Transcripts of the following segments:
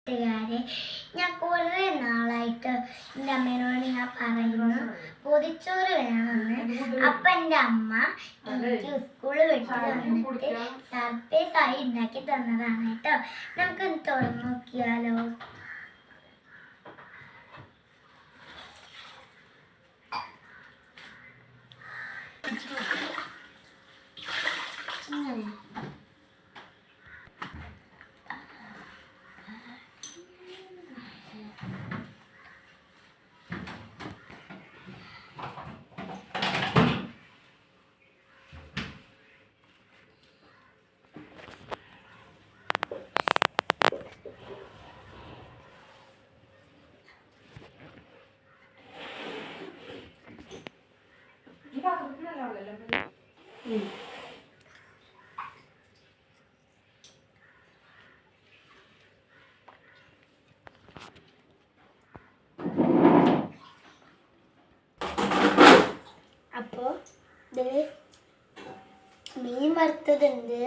കൂട്ടുകാരെ, ഞാൻ കുറേ നാളായിട്ട് എൻ്റെ അമ്മേനോട് ഞാൻ പറയുന്നു പൊതിച്ചോറ് വേണമെന്ന്. അപ്പം എൻ്റെ അമ്മ എനിക്ക് സ്കൂളിൽ വിട്ട് വന്നിട്ട് സർപ്രൈസ് ആയി ഉണ്ടാക്കി തന്നതാണ് കേട്ടോ. നമുക്കൊന്ന് തുറന്നു നോക്കിയാലോ. അപ്പോൾ ഇതിൽ മീൻ വറുത്തതുണ്ട്,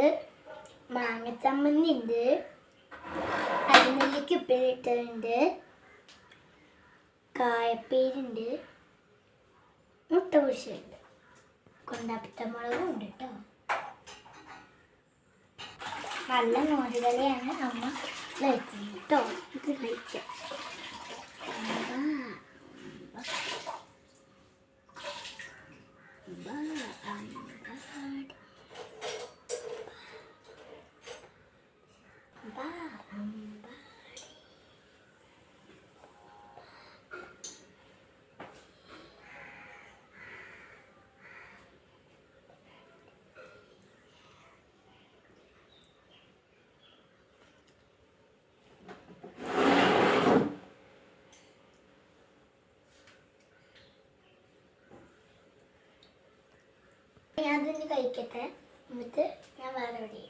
മാങ്ങ ചമ്മന്തി ഉണ്ട്, അരിനെല്ലിക്ക് ഉപ്പിലിട്ടതുണ്ട്, കായപ്പേരുണ്ട്, മുട്ട പൊരിച്ചതുണ്ട്, കൊണ്ടാപ്പിട്ടമുളകും ഉണ്ട് കേട്ടോ. നല്ല മോരുകറിയാണ് അമ്മ കഴിച്ചത് കേട്ടോ. ഇത് കഴിക്കാം. ഞാൻ തന്നെ കഴിക്കട്ടെ, എന്നിട്ട് ഞാൻ വേറെ എവിടെ